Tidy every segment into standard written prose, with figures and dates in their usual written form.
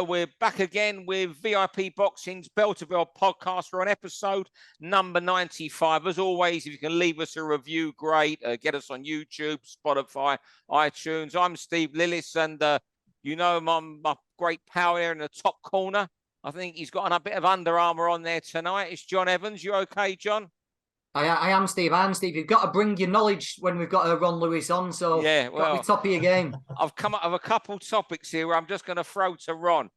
we're back again with VIP Boxing's Bell podcast. We're on episode number 95. As always, if you can leave us a review, great. Get us on YouTube, Spotify, iTunes. I'm Steve Lillis, and you know my great pal here in the top corner. I think he's got a bit of Under Armour on there tonight. It's John Evans. You okay, John? I am Steve. You've got to bring your knowledge when we've got Ron Lewis on. So yeah, well, got to be top of your game. I've come up with a couple topics here where I'm just going to throw to Ron.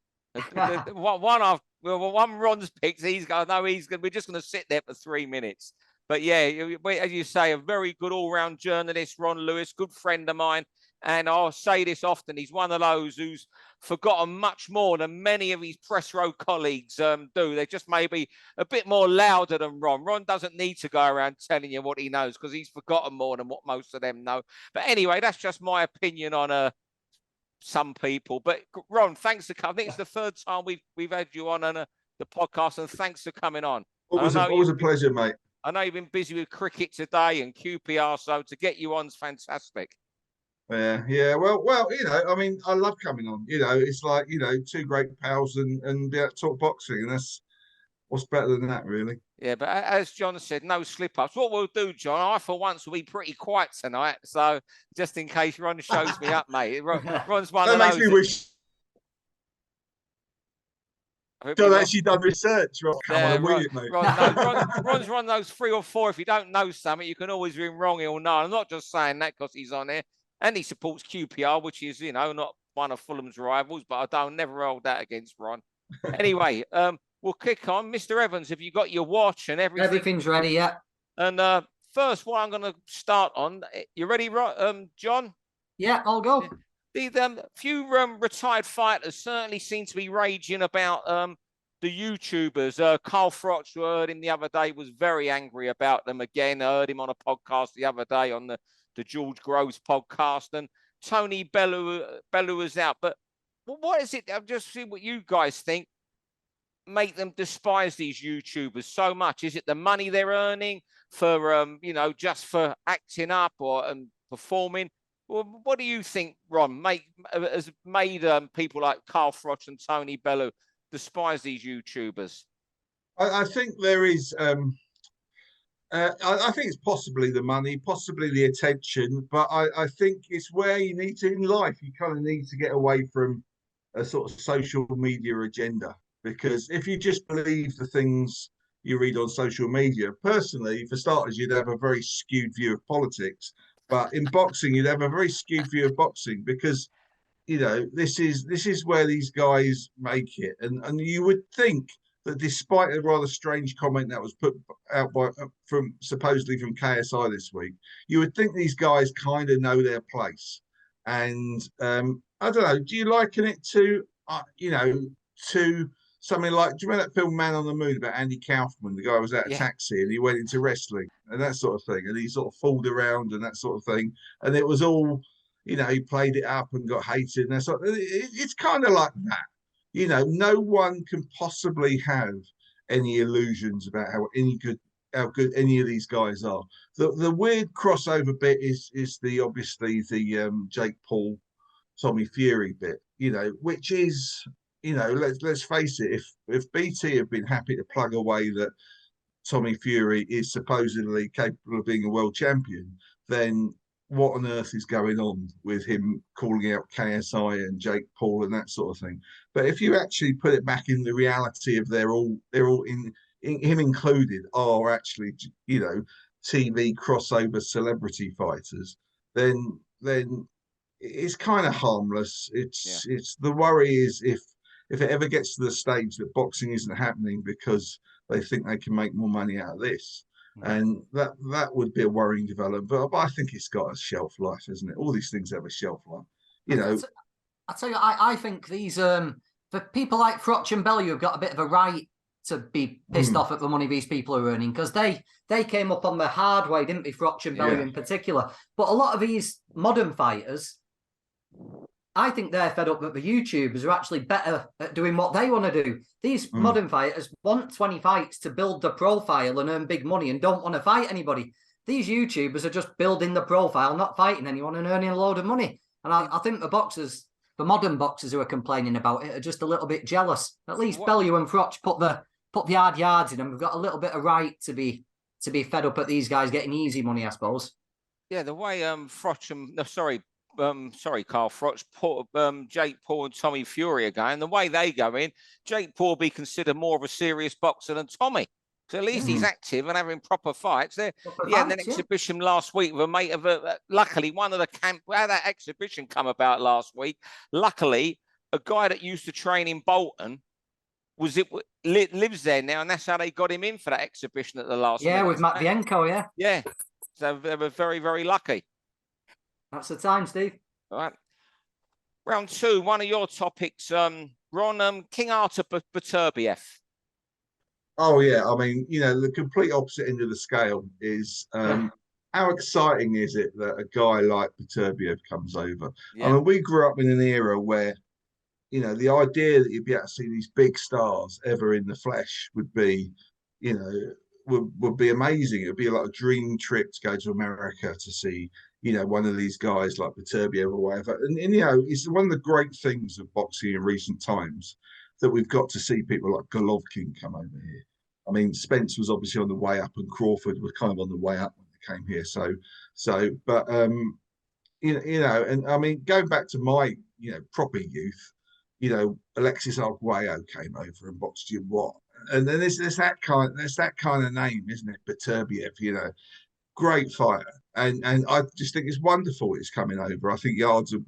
One Ron's picked. We're just going to sit there for 3 minutes. But yeah, as you say, a very good all-round journalist, Ron Lewis, good friend of mine. And I'll say this often, he's one of those who's forgotten much more than many of his press row colleagues do. They're just maybe a bit more louder than Ron. Ron doesn't need to go around telling you what he knows because he's forgotten more than what most of them know. But anyway, that's just my opinion on some people. But Ron, thanks for coming. I think it's the third time we've had you on the podcast, and thanks for coming on. Always a pleasure, mate. I know you've been busy with cricket today and QPR, so to get you on is fantastic. Yeah. Well, you know, I mean, I love coming on. You know, it's like, you know, two great pals and be able to talk boxing, and that's what's better than that, really. Yeah, but as John said, no slip-ups. What we'll do, John, I for once will be pretty quiet tonight, so just in case Ron shows me up, mate. Ron's one of those. That makes me wish. John actually done research. Ron's one of those 3 or 4. If you don't know something, you can always ring wrong. He'll know. I'm not just saying that because he's on there. And he supports QPR, which is, you know, not one of Fulham's rivals, but I don't never hold that against Ron. Anyway, we'll kick on. Mr. Evans, have you got your watch and everything? Everything's ready, yeah. And first, what I'm going to start on, you ready, John? Yeah, I'll go. The few retired fighters certainly seem to be raging about the YouTubers. Carl Froch, who heard him the other day, was very angry about them again. I heard him on a podcast the other day on the George Groves podcast, and Tony Bellew is out. But what is it? I'll just see what you guys think make them despise these YouTubers so much. Is it the money they're earning for, just for acting up or performing? Well, what do you think, Ron, has made people like Carl Froch and Tony Bellew despise these YouTubers? I think there is... I think it's possibly the money, possibly the attention, but I think it's where you need to in life. You kind of need to get away from a sort of social media agenda, because if you just believe the things you read on social media, personally, for starters, you'd have a very skewed view of politics. But in boxing, you'd have a very skewed view of boxing because, you know, this is where these guys make it, and you would think that despite a rather strange comment that was put out supposedly from KSI this week, you would think these guys kind of know their place. And I don't know, do you liken it to, to something like, do you remember that film Man on the Moon about Andy Kaufman? The guy was at a taxi and he went into wrestling and that sort of thing. And he sort of fooled around and that sort of thing. And it was all, you know, he played it up and got hated. And that sort of, it's kind of like that. You know, no one can possibly have any illusions about how good any of these guys are. The weird crossover bit is obviously the Jake Paul, Tommy Fury bit. You know, which is, you know, let's face it. If BT have been happy to plug away that Tommy Fury is supposedly capable of being a world champion, then what on earth is going on with him calling out KSI and Jake Paul and that sort of thing? But if you actually put it back in the reality of they're all in him included are actually, you know, TV crossover celebrity fighters, then it's kind of harmless. It's the worry is if it ever gets to the stage that boxing isn't happening because they think they can make more money out of this. And that would be a worrying development, but I think it's got a shelf life, isn't it? All these things have a shelf life, you know. I tell you, I think these for people like Froch and Bellew have got a bit of a right to be pissed off at the money these people are earning, because they came up on the hard way, didn't they? Froch and Bellew in particular, but a lot of these modern fighters, I think they're fed up that the YouTubers are actually better at doing what they want to do. These modern fighters want 20 fights to build the profile and earn big money and don't want to fight anybody. These YouTubers are just building the profile, not fighting anyone and earning a load of money. And I think the boxers the modern boxers who are complaining about it are just a little bit jealous. At least Bellew and Froch put the hard yards in, and we've got a little bit of right to be fed up at these guys getting easy money, I suppose. Yeah, the way Froch and Carl Froch put Jake Paul and Tommy Fury are going, the way they go in, Jake Paul will be considered more of a serious boxer than Tommy. So at least he's active and having proper fights. And an exhibition last week with a mate of luckily one of the camp where that exhibition come about last week. Luckily, a guy that used to train in Bolton lives there now, and that's how they got him in for that exhibition at the last. Yeah, with Matvienko, yeah. Yeah. So they were very, very lucky. That's the time, Steve. All right. Round 2, one of your topics, Ron, King Artur Beterbiev. Oh, yeah. I mean, the complete opposite end of the scale is how exciting is it that a guy like Beterbiev comes over? Yeah. I mean, we grew up in an era where, the idea that you'd be able to see these big stars ever in the flesh would be, would be amazing. It would be like a dream trip to go to America to see, one of these guys like Beterbiev or whatever. And it's one of the great things of boxing in recent times that we've got to see people like Golovkin come over here. I mean, Spence was obviously on the way up, and Crawford was kind of on the way up when they came here. But and I mean, going back to my, proper youth, Alexis Arguello came over and boxed you what? And then there's that kind of name, isn't it? Beterbiev, great fighter. And I just think it's wonderful it's coming over. I think Yard's a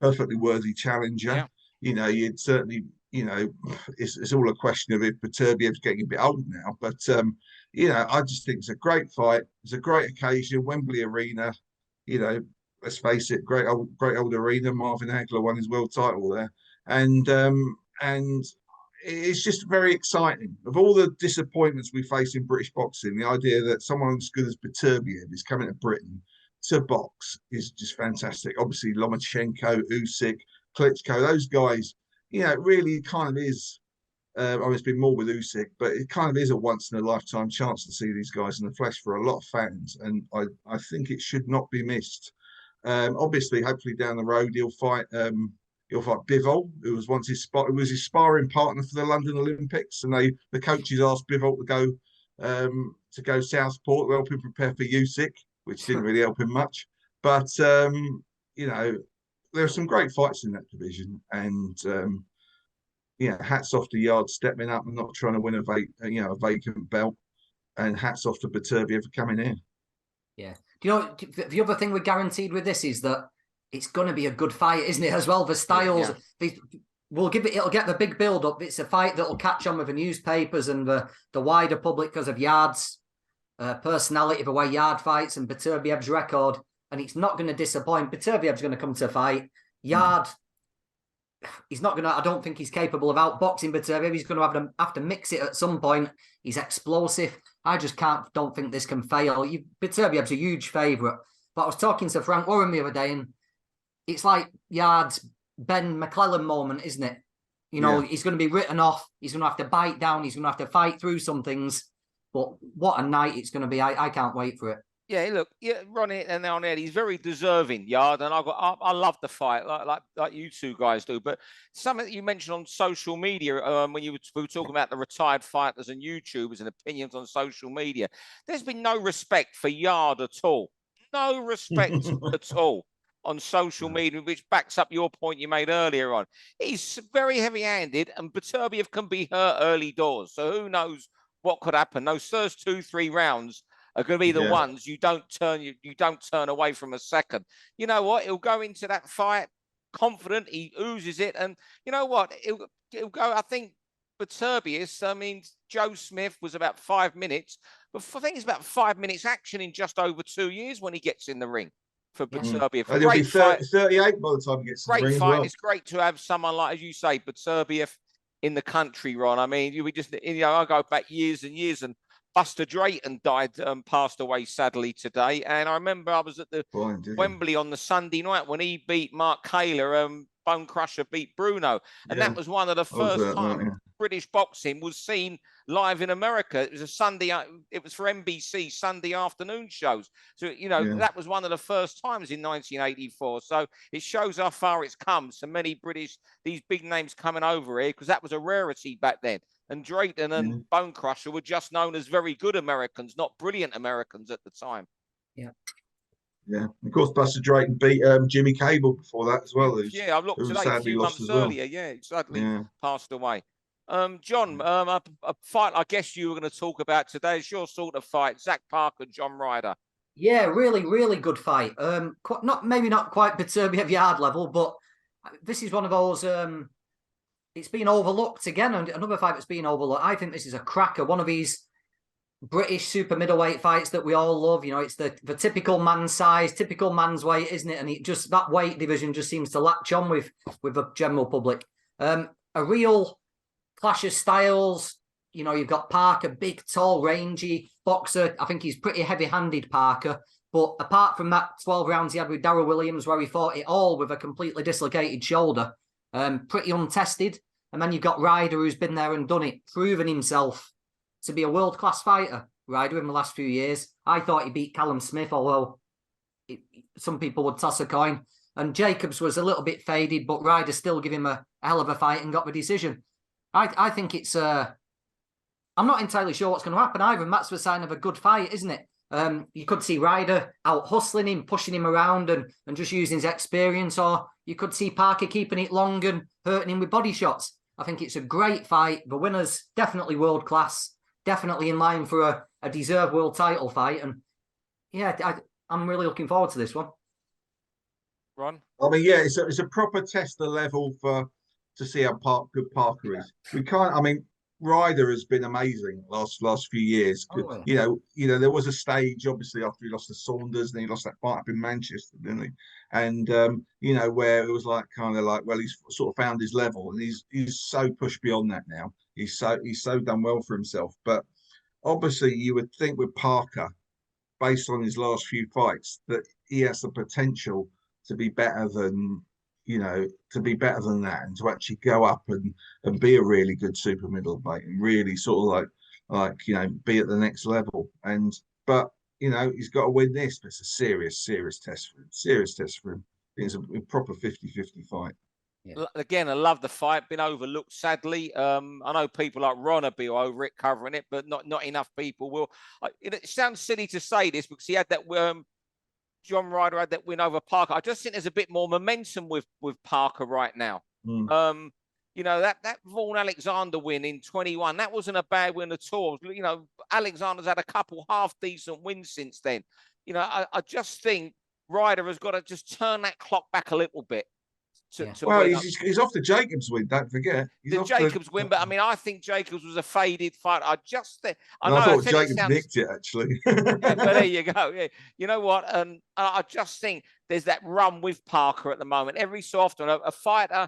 perfectly worthy challenger. Yeah. You'd certainly, it's all a question of if Beterbiev's getting a bit old now. But, I just think it's a great fight. It's a great occasion, Wembley Arena, let's face it, great old arena. Marvin Hagler won his world title there. And it's just very exciting. Of all the disappointments we face in British boxing, the idea that someone as good as Beterbiev is coming to Britain to box is just fantastic. Obviously, Lomachenko, Usyk, Klitschko, those guys, it really kind of is. It's been more with Usyk, but it kind of is a once-in-a-lifetime chance to see these guys in the flesh for a lot of fans, and I think it should not be missed. Obviously, hopefully down the road he'll fight Bivol, who was once his sparring partner for the London Olympics, and the coaches asked Bivol to go Southport to help him prepare for Usyk, which didn't really help him much. But there are some great fights in that division, and hats off to Yard stepping up and not trying to win a vacant belt, and hats off to Beterbiev for coming in. Yeah. The other thing we're guaranteed with this is that it's going to be a good fight, isn't it? As well, the styles, it'll get the big build up. It's a fight that'll catch on with the newspapers and the wider public because of Yard's personality, the way Yard fights, and Beterbiev's record. And it's not going to disappoint. Beterbiev's going to come to fight. Yard, he's not going to. I don't think he's capable of outboxing Beterbiev. He's going to have to mix it at some point. He's explosive. I just don't think this can fail. Beterbiev's a huge favourite. But I was talking to Frank Warren the other day, and it's like Yard's Ben McClellan moment, isn't it? He's going to be written off. He's going to have to bite down. He's going to have to fight through some things. But what a night it's going to be. I can't wait for it. Yeah, look, Ronnie and on there, he's very deserving, Yard, and I love the fight, like you two guys do. But something that you mentioned on social media when we were talking about the retired fighters and YouTubers and opinions on social media, there's been no respect for Yard at all. No respect at all on social media, which backs up your point you made earlier on. He's very heavy-handed, and Beterbiev can be hurt early doors. So who knows what could happen? Those first 2-3 rounds are going to be the ones you don't turn away from a second. You know what? He'll go into that fight confident. He oozes it, and you know what? He'll go. I think Beterbiev. I mean, Joe Smith was about 5 minutes, but I think it's about 5 minutes action in just over 2 years when he gets in the ring for Beterbiev. He'll be 38 by the time he gets in the ring. Great fight. Well. It's great to have someone like, as you say, Beterbiev in the country, Ron. I mean, I go back years and years, and Buster Drayton passed away sadly today. And I remember I was at the Wembley on the Sunday night when he beat Mark Kaler, Bone Crusher beat Bruno. And that was one of the first times. British boxing was seen live in America. It was a Sunday, it was for NBC Sunday afternoon shows. So, you know, that was one of the first times in 1984. So it shows how far it's come. So many British, these big names coming over here, because that was a rarity back then. And Drayton and Bone Crusher were just known as very good Americans, not brilliant Americans at the time. Yeah. Yeah, of course, Buster Drayton beat Jimmy Cable before that as well. Yeah, I looked today a few months earlier. Yeah, he sadly passed away. John, a fight I guess you were going to talk about today is your sort of fight, Zach Parker, John Ryder. Yeah, really, really good fight. Maybe not quite Beterbiev yard level, but this is one of those. It's been overlooked again, and another fight that's been overlooked. I think this is a cracker. One of these British super middleweight fights that we all love. You know, it's the typical man's size, typical man's weight, isn't it? And it just, that weight division just seems to latch on with the general public. A real clash of styles. You know, you've got Parker, big, tall, rangy boxer. I think he's pretty heavy-handed, Parker. But apart from that 12 rounds he had with Darryl Williams, where he fought it all with a completely dislocated shoulder, pretty untested. And then you've got Ryder, who's been there and done it, proven himself to be a world-class fighter, Ryder, in the last few years. I thought he beat Callum Smith, although some people would toss a coin. And Jacobs was a little bit faded, but Ryder still gave him a hell of a fight and got the decision. I think it's... I'm not entirely sure what's going to happen either, and that's the sign of a good fight, isn't it? You could see Ryder out hustling him, pushing him around and just using his experience, or you could see Parker keeping it long and hurting him with body shots. I think it's a great fight. The winner's definitely world-class, definitely in line for a deserved world title fight. And yeah, I'm really looking forward to this one. Ron? I mean, yeah, it's a proper test of level to see how good Parker is. We can't, I mean, Ryder has been amazing last few years. Oh, yeah. You know, there was a stage obviously after he lost to Saunders, and he lost that fight up in Manchester, didn't he? And you know, where it was like kind of like, well, he's sort of found his level, and he's so pushed beyond that now. He's so done well for himself. But obviously, you would think with Parker, based on his last few fights, that he has the potential to be better than. You know, to be better than that, and to actually go up and be a really good super middleweight, and really sort of like you know, be at the next level. But you know, he's got to win this. But it's a serious test for him. Serious test for him. It's a proper 50-50 fight. Yeah. Again, I love the fight. Been overlooked, sadly. I know people like Ron will be over it, covering it, but not enough people will. It sounds silly to say this because he had that. John Ryder had that win over Parker. I just think there's a bit more momentum with Parker right now. You know, that Vaughan Alexander win in 21, that wasn't a bad win at all. You know, Alexander's had a couple half-decent wins since then. You know, I just think Ryder has got to just turn that clock back a little bit. Well, he's off the Jacobs win, don't forget. The Jacobs win, but I mean, I think Jacobs was a faded fight. I thought Jacobs nicked it, actually. Yeah, but there you go. Yeah. You know what? I just think there's that run with Parker at the moment. Every so often, a fighter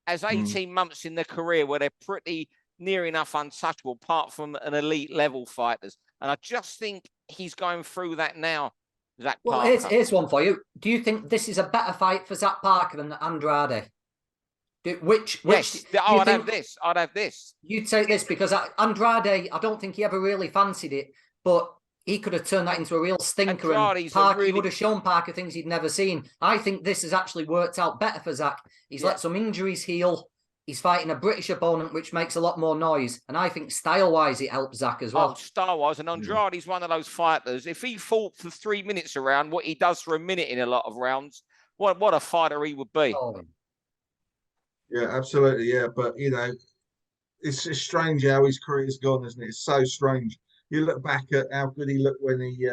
has 18 months in their career where they're pretty near enough untouchable, apart from an elite level fighters. And I just think he's going through that now. Zach Parker. Well, here's one for you. Do you think this is a better fight for Zach Parker than Andrade? Yes. I'd have this. You'd take this because Andrade, I don't think he ever really fancied it, but he could have turned that into a real stinker. And Parker, he would have shown Parker things he'd never seen. I think this has actually worked out better for Zach. He's let some injuries heal. He's fighting a British opponent, which makes a lot more noise. And I think style-wise, it helps Zach as well. Oh, style-wise. And Andrade's one of those fighters. If he fought for 3 minutes a round, what he does for a minute in a lot of rounds, what a fighter he would be. Oh. Yeah, absolutely. Yeah, but, you know, it's strange how his career's gone, isn't it? It's so strange. You look back at how good he looked when he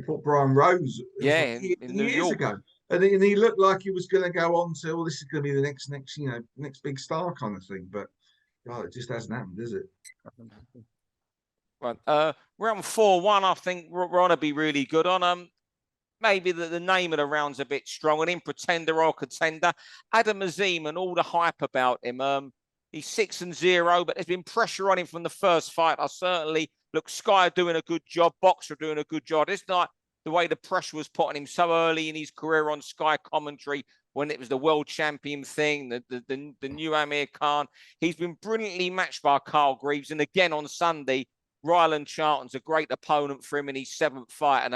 fought Brian Rose. In New York. Ago. And he looked like he was going to go on to, this is going to be the next big star kind of thing. But God, it just hasn't happened, is it? Right. Round 4-1, I think Ron will be really good on. Maybe the name of the round's a bit strong. And in Pretender or Contender, Adam Azim and all the hype about him. He's 6-0, but there's been pressure on him from the first fight. Sky are doing a good job. Boxer doing a good job. It's not the way the pressure was put on him so early in his career on Sky commentary when it was the world champion thing, the new Amir Khan. He's been brilliantly matched by Carl Greaves. And again, on Sunday, Ryland Charlton's a great opponent for him in his 7th fight. And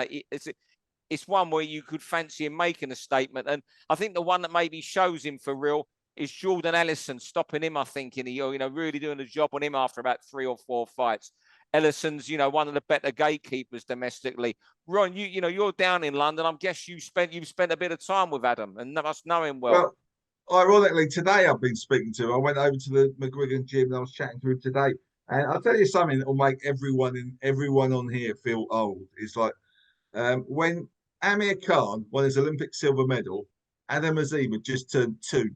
it's one where you could fancy him making a statement. And I think the one that maybe shows him for real is Jordan Ellison, stopping him, I think, really doing a job on him after about 3 or 4 fights. Ellison's, one of the better gatekeepers domestically. Ron, you're down in London. I guess you've spent a bit of time with Adam and must know him well. Well, ironically, today I've been speaking to him. I went over to the McGuigan gym and I was chatting to him today. And I'll tell you something that will make everyone on here feel old. It's like when Amir Khan won his Olympic silver medal, Adam Azim had just turned 2.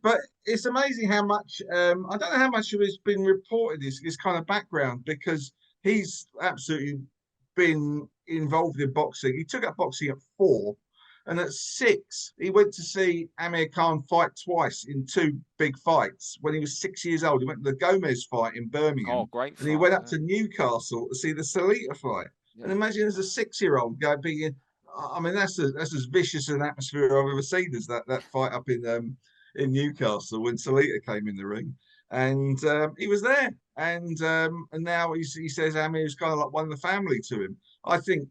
But it's amazing how much I don't know how much of it's been reported, his kind of background, because he's absolutely been involved in boxing. He took up boxing at 4, and at 6 he went to see Amir Khan fight twice in 2 big fights when he was 6 years old. He went to the Gomez fight in Birmingham. Oh, great! And he went up to Newcastle to see the Salita fight. Yeah. And imagine as a 6-year-old being, I mean, that's as vicious an atmosphere I've ever seen as that fight up in Newcastle when Salita came in the ring. And he was there. And now he says Amir's kind of like one of the family to him. I think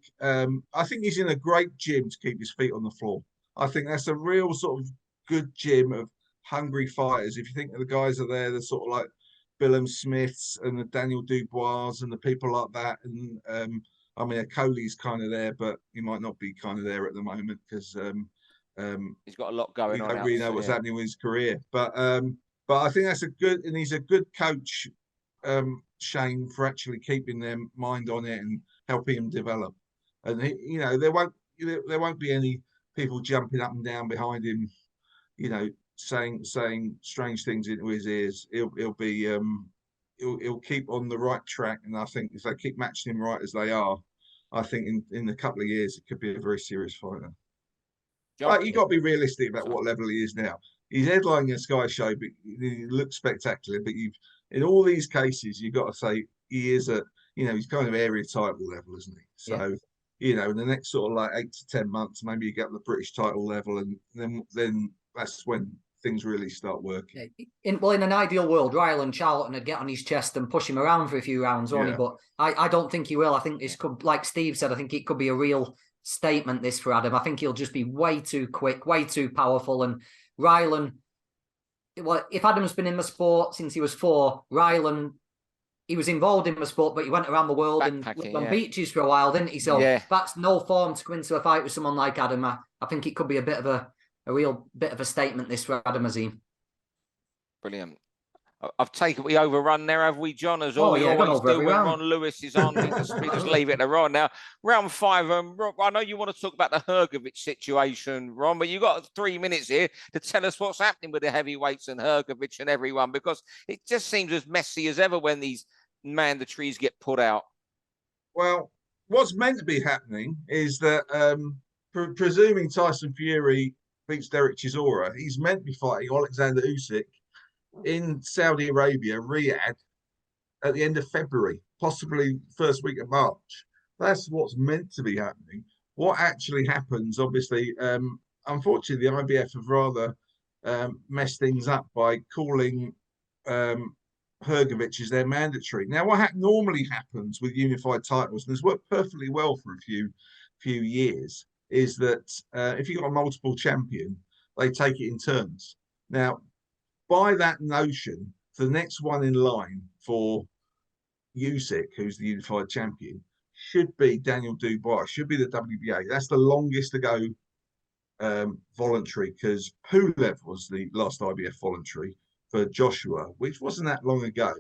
he's in a great gym to keep his feet on the floor. I think that's a real sort of good gym of hungry fighters. If you think of the guys are there, they're sort of like Bilham Smiths and the Daniel Dubois and the people like that. And I mean, Coley's kind of there, but he might not be kind of there at the moment because he's got a lot going on. We don't really know what's happening with his career. But I think that's and he's a good coach, Shane, for actually keeping their mind on it and helping him develop. And there won't be any people jumping up and down behind him, saying strange things into his ears. He'll keep on the right track, and I think if they keep matching him right as they are, I think in a couple of years it could be a very serious fighter. But you got to be realistic about what level he is now. He's headlining a Sky show, but he looks spectacular. But in all these cases, you've got to say he is he's kind of area title level, isn't he? So, in the next sort of like 8 to 10 months, maybe you get the British title level, and then that's when things really start working. In an ideal world, Ryland Charlton would get on his chest and push him around for a few rounds, won't he? But I don't think he will. I think this could, like Steve said, I think it could be a real statement, this, for Adam. I think he'll just be way too quick, way too powerful. And Ryland, well, if Adam's been in the sport since he was 4, Ryland, he was involved in the sport, but he went around the world and on beaches for a while, didn't he? So that's no form to go into a fight with someone like Adam. I think it could be a bit of a real bit of a statement, this, for Adam Azim. Brilliant. We overrun there, have we, John? As all we always do when Ron Lewis is on, we just leave it to Ron. Now, round 5, Ron, I know you want to talk about the Hrgovic situation, Ron, but you've got 3 minutes here to tell us what's happening with the heavyweights and Hrgovic and everyone, because it just seems as messy as ever when these mandatories get put out. Well, what's meant to be happening is that, presuming Tyson Fury beats Derek Chisora, he's meant to be fighting Oleksandr Usyk in Saudi Arabia, Riyadh, at the end of February, possibly first week of March. That's what's meant to be happening. What actually happens, obviously, unfortunately, the IBF have rather messed things up by calling Hrgovic as their mandatory. Now, what normally happens with unified titles, and it's worked perfectly well for a few years, is that if you've got a multiple champion, they take it in turns. Now, by that notion, the next one in line for Usyk, who's the unified champion, should be Daniel Dubois, should be the WBA. That's the longest to go voluntary, because Pulev was the last IBF voluntary for Joshua, which wasn't that long ago.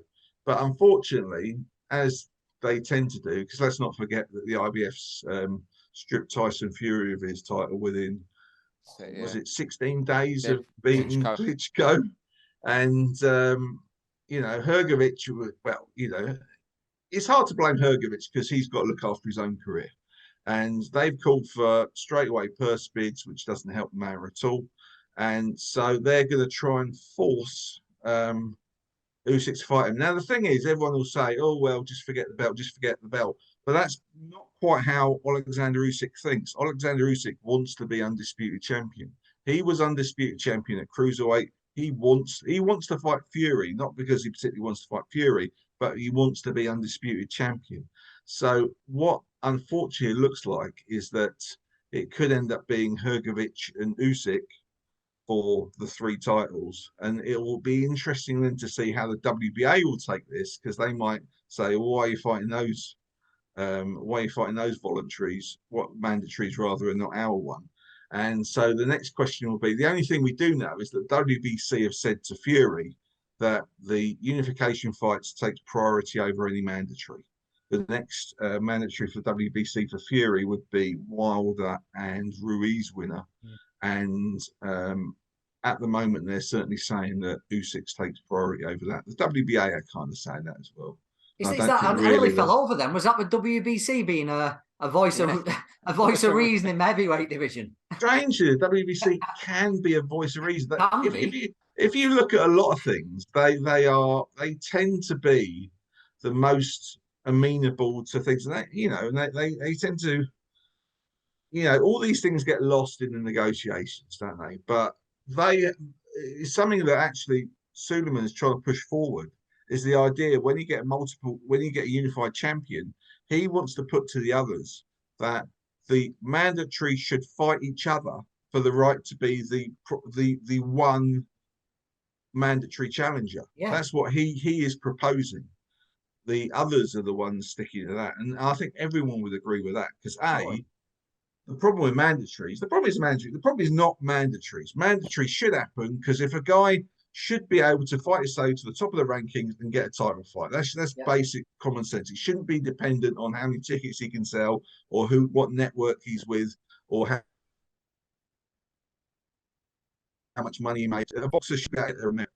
But unfortunately, as they tend to do, because let's not forget that the IBF's stripped Tyson Fury of his title within, was it 16 days of beating Klitschko? And, Hrgovic, well, it's hard to blame Hrgovic because he's got to look after his own career. And they've called for straightaway purse bids, which doesn't help the matter at all. And so they're going to try and force Usyk to fight him. Now, the thing is, everyone will say, oh, well, just forget the belt, just forget the belt. But that's not quite how Oleksandr Usyk thinks. Oleksandr Usyk wants to be undisputed champion. He was undisputed champion at cruiserweight. He wants to fight Fury, not because he particularly wants to fight Fury, but he wants to be undisputed champion. So what unfortunately looks like is that it could end up being Hrgovic and Usyk for the 3 titles, and it will be interesting then to see how the WBA will take this, because they might say, well, why are you fighting those? Why are you fighting those voluntaries? What mandatories rather, and not our one? And so the next question will be, the only thing we do know is that WBC have said to Fury that the unification fights takes priority over any mandatory. The next mandatory for WBC for Fury would be Wilder and Ruiz winner. And at the moment, they're certainly saying that Usyk takes priority over that. The WBA are kind of saying that as well. I nearly fell over then. Was that with WBC being a voice of reason in the heavyweight division? Strangely, the WBC can be a voice of reason. If you look at a lot of things, they tend to be the most amenable to things, and they tend to, all these things get lost in the negotiations, don't they? But it's something that actually Suleiman is trying to push forward. Is the idea when you get a unified champion, he wants to put to the others that the mandatory should fight each other for the right to be the one mandatory challenger. Yeah. That's what he is proposing. The others are the ones sticking to that, and I think everyone would agree with that, because the problem with mandatories, the problem is not mandatories. Mandatories should happen because if a guy should be able to fight his way to the top of the rankings and get a title fight. That's basic common sense. It shouldn't be dependent on how many tickets he can sell, or what network he's with, or how much money he makes. A boxer should be out there.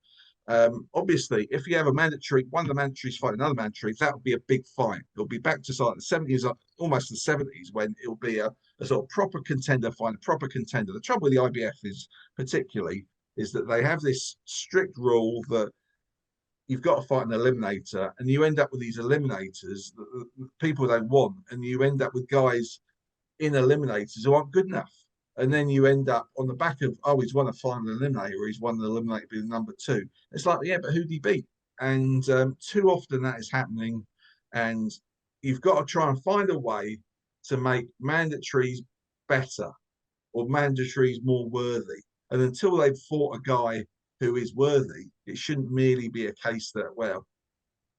Obviously, if you have one of the mandatories fight another mandatory, that would be a big fight. It'll be back to the 70s, almost the 70s, when it'll be a sort of proper contender find a proper contender. The trouble with the IBF is that they have this strict rule that you've got to fight an eliminator, and you end up with these eliminators that people don't want, and you end up with guys in eliminators who aren't good enough. And then you end up on the back of, he's won a final eliminator, or he's won the eliminator being number 2. It's like, yeah, but who did he beat? And too often that is happening, and you've got to try and find a way to make mandatories better, or mandatories more worthy. And until they've fought a guy who is worthy, it shouldn't merely be a case that, well,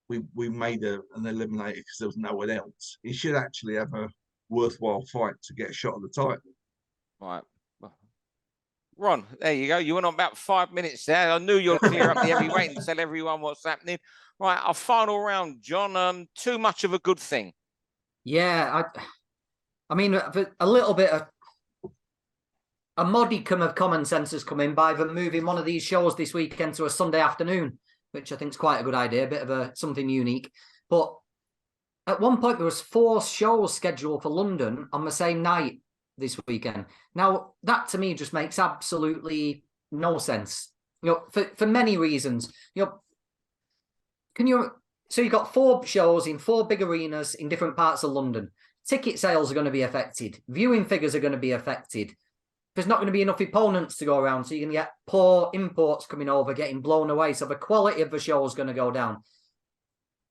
we made an eliminator because there was no one else. He should actually have a worthwhile fight to get a shot at the title. Right. Ron, there you go. You went on about 5 minutes there. I knew you'd clear up the heavyweight and tell everyone what's happening. Right, our final round, John. Too much of a good thing. Yeah, I mean, a little bit of a modicum of common sense has come in by them moving one of these shows this weekend to a Sunday afternoon, which I think is quite a good idea, a bit of something unique. But at one point, there was 4 shows scheduled for London on the same night this weekend. Now, that to me just makes absolutely no sense. For many reasons. So you've got 4 shows in 4 big arenas in different parts of London. Ticket sales are going to be affected. Viewing figures are going to be affected. There's not going to be enough opponents to go around, so you're going to get poor imports coming over, getting blown away. So the quality of the show is going to go down.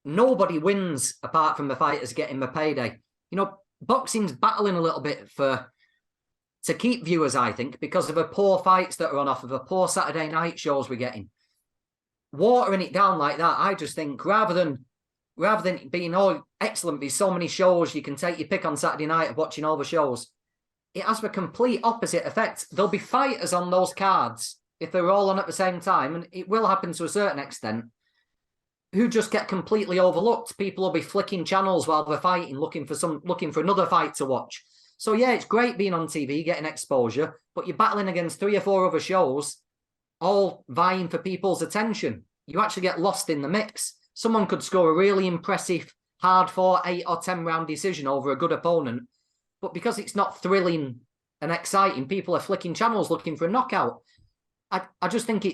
Nobody wins apart from the fighters getting the payday. Boxing's battling a little bit to keep viewers, I think, because of the poor fights that are on offer, the poor Saturday night shows we're getting. Watering it down like that, I just think rather than it being excellent, there's so many shows you can take your pick on Saturday night of watching all the shows. It has the complete opposite effect. There'll be fighters on those cards if they're all on at the same time, and it will happen to a certain extent, who just get completely overlooked. People will be flicking channels while they're fighting, looking for another fight to watch. So yeah, it's great being on TV, getting exposure, but you're battling against 3 or 4 other shows, all vying for people's attention. You actually get lost in the mix. Someone could score a really impressive, hard-fought 8 or 10 round decision over a good opponent, but because it's not thrilling and exciting, people are flicking channels looking for a knockout. I just think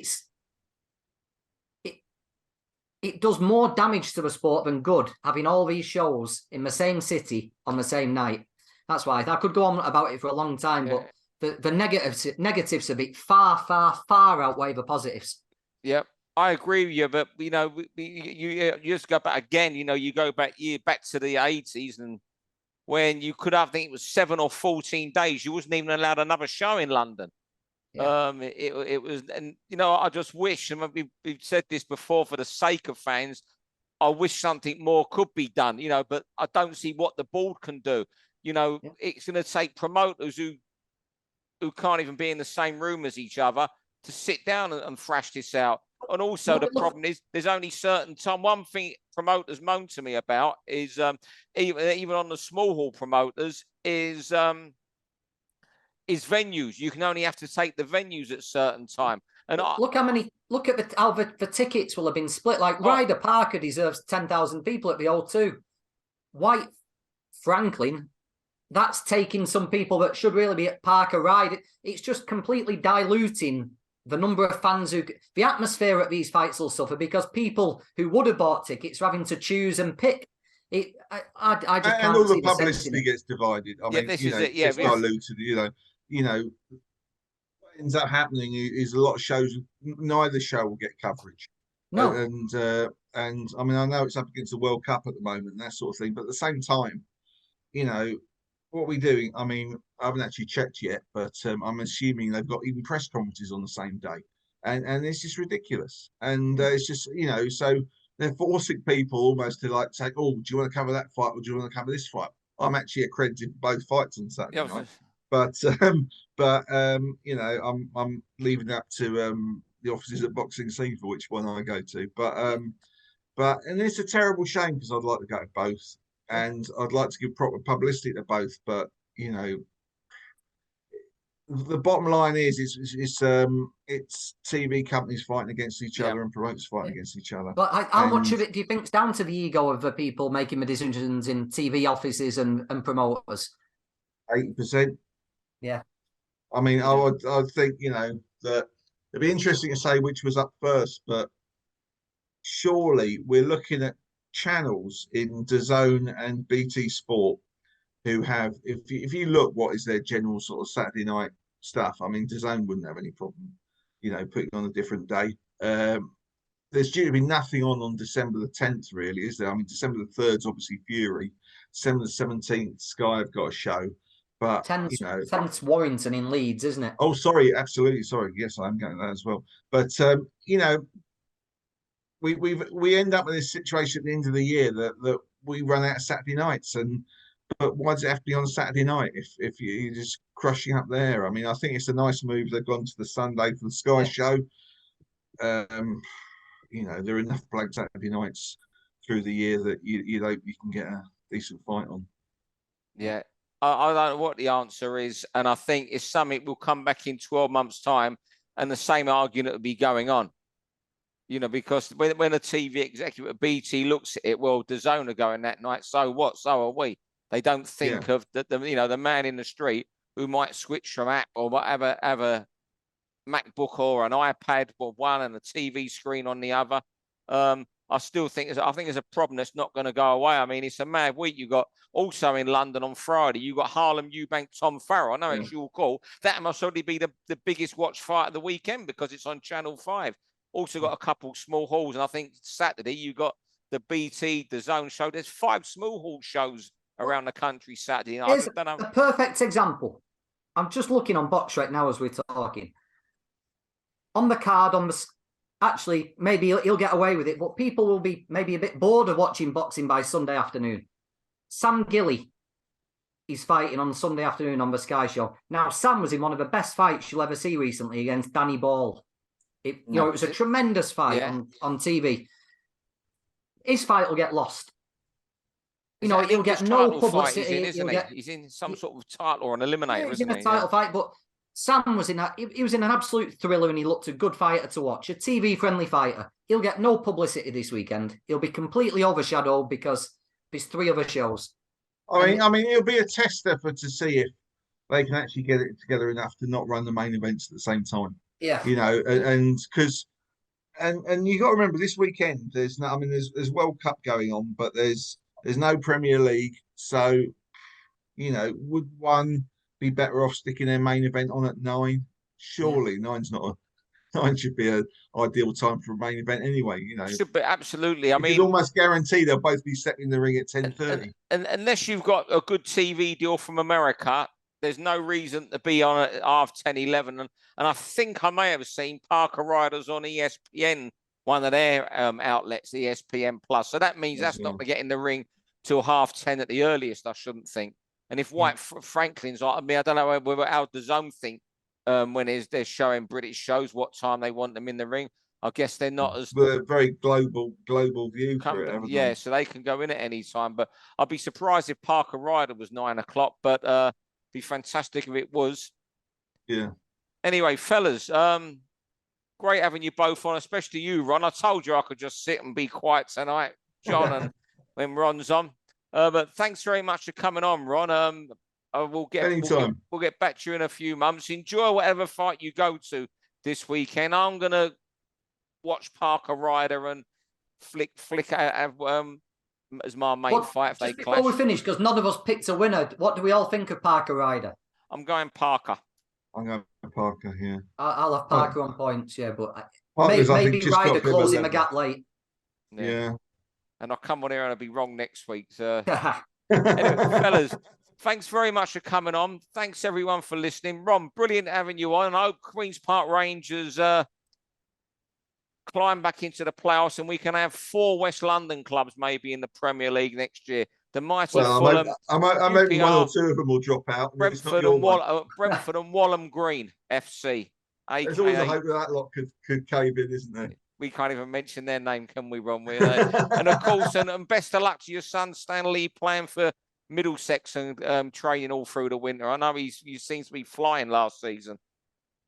it does more damage to the sport than good having all these shows in the same city on the same night. That's why I could go on about it for a long time, but the negatives of it far outweigh the positives. Yep, I agree with you, but you know, you just go back again. You know, you go back to the 80s, and when you could have, I think it was 7 or 14 days, you wasn't even allowed another show in London. Yeah. It was, and you know, I just wish, and we've said this before, for the sake of fans, I wish something more could be done. You know, but I don't see what the board can do. You know, it's going to take promoters who can't even be in the same room as each other to sit down and thrash this out. And also the problem is there's only certain time. One thing promoters moan to me about is even on the small hall promoters is venues. You can only have to take the venues at certain time. And look at how the tickets will have been split. Like Ryder Parker deserves 10,000 people at the O2. White Franklin, that's taking some people that should really be at Parker Ride. It's just completely diluting the number of fans the atmosphere at these fights will suffer because people who would have bought tickets are having to choose and pick. I just can't. And all the publicity gets divided. I mean, this is it. Yeah, it's diluted. You know, what ends up happening is a lot of shows. Neither show will get coverage. No, and I mean, I know it's up against the World Cup at the moment and that sort of thing, but at the same time, you know, what are we doing? I mean, I haven't actually checked yet, but I'm assuming they've got even press conferences on the same day, and it's just ridiculous. And it's just, you know, so they're forcing people almost to like say, "Oh, do you want to cover that fight, or do you want to cover this fight?" I'm actually accredited for both fights on Saturday night, but you know, I'm leaving that to the offices at Boxing Scene for which one I go to. But and it's a terrible shame because I'd like to go to both. And I'd like to give proper publicity to both, but you know, the bottom line is it's TV companies fighting against each other and promoters fighting against each other. But how much of it do you think is down to the ego of the people making the decisions in TV offices and promoters? 80%. Yeah. I mean, I'd think, you know, that it'd be interesting to say which was up first, but surely we're looking at channels in DAZN and BT Sport who have, if you look what is their general sort of Saturday night stuff, I mean, DAZN wouldn't have any problem, you know, putting on a different day. There's due to be nothing on December the 10th, really, is there? I mean, December the 3rd is obviously Fury. December the 17th, Sky have got a show. But, 10th Warrington in Leeds, isn't it? Oh, sorry, absolutely. Sorry. Yes, I'm going to that as well. But, you know, we end up with this situation at the end of the year that we run out of Saturday nights, but why does it have to be on a Saturday night if you're just crushing up there? I mean, I think it's a nice move. They've gone to the Sunday for the Sky show. You know, there are enough blank Saturday nights through the year that you hope you can get a decent fight on. Yeah, I don't know what the answer is, and I think it's something will come back in 12 months' time, and the same argument will be going on. You know, because when a TV executive at BT looks at it, well, DAZN are going that night, so what? So are we. They don't think of the man in the street who might switch from app or whatever, have a MacBook or an iPad or one and a TV screen on the other. I still think it's a problem that's not going to go away. I mean, it's a mad week. You got also in London on Friday, you got Harlem Eubank, Tom Farrell. I know it's your call. That must already be the biggest watch fight of the weekend because it's on Channel 5. Also got a couple small halls, and I think Saturday you got the BT, the Zone show. There's 5 small hall shows around the country Saturday. Here's a perfect example. I'm just looking on Box right now as we're talking. On the card, actually, maybe he'll get away with it, but people will be maybe a bit bored of watching boxing by Sunday afternoon. Sam Gilly is fighting on Sunday afternoon on the Sky show. Now, Sam was in one of the best fights you'll ever see recently against Danny Ball. It was a tremendous fight on TV. His fight will get lost. You know, he'll get no publicity. He's in some sort of title or an eliminator, he's in a title fight, but Sam was in that. He was in an absolute thriller and he looked a good fighter to watch, a TV-friendly fighter. He'll get no publicity this weekend. He'll be completely overshadowed because there's 3 other shows. I mean, it'll be a test effort to see if they can actually get it together enough to not run the main events at the same time. Yeah. You know, and because And you got to remember this weekend. There's no, I mean, there's World Cup going on, but there's no Premier League. So, would one be better off sticking their main event on at 9? Surely nine's not a 9 should be an ideal time for a main event anyway. Should be, absolutely. I you mean, could almost guarantee they'll both be set in the ring at 10:30. And unless you've got a good TV deal from America, there's no reason to be on at 10, 11. And I think I may have seen Parker Riders on ESPN, one of their outlets, ESPN Plus. So that means that's not going to get in the ring till 10:30 at the earliest, I shouldn't think. And if White Franklin's like, I mean, I don't know whether how the zone think when they're showing British shows what time they want them in the ring. I guess they're not as very global view for it. Yeah, so they can go in at any time. But I'd be surprised if Parker Ryder was 9 o'clock. But be fantastic if it was. Yeah. Anyway, fellas, great having you both on, especially you, Ron. I told you I could just sit and be quiet tonight, John, and when Ron's on. But thanks very much for coming on, Ron. We'll get back to you in a few months. Enjoy whatever fight you go to this weekend. I'm gonna watch Parker Ryder and flick as my main fight if they clash. Before we finish, because none of us picked a winner, what do we all think of Parker Ryder? I'm going Parker. I'm going Parker, yeah. I'll have Parker on points, yeah, but maybe Ryder closing the gap late. Yeah. And I'll come on here and I'll be wrong next week. So. Anyway, fellas, thanks very much for coming on. Thanks, everyone, for listening. Ron, brilliant having you on. I hope Queen's Park Rangers climb back into the playoffs and we can have 4 West London clubs maybe in the Premier League next year. The mighty Fulham. I'm hoping 1 or 2 of them will drop out. Brentford and Walham Green FC. There's always a hope that lot could cave in, isn't there? We can't even mention their name, can we, Ron? And of course, and best of luck to your son, Stanley, playing for Middlesex and training all through the winter. I know he seems to be flying last season.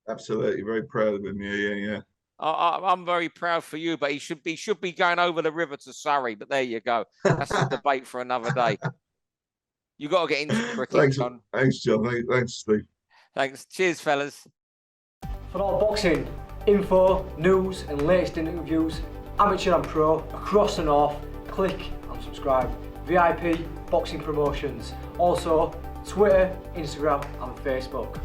Absolutely, very proud of him. Yeah. I'm very proud for you, but he should be going over the river to Surrey. But there you go. That's a debate for another day. You got to get into cricket, Thanks, John. Thanks, John. Thanks, Steve. Thanks. Cheers, fellas. For all boxing info, news, and latest interviews, amateur and pro across the north, click and subscribe. VIP Boxing Promotions. Also, Twitter, Instagram, and Facebook.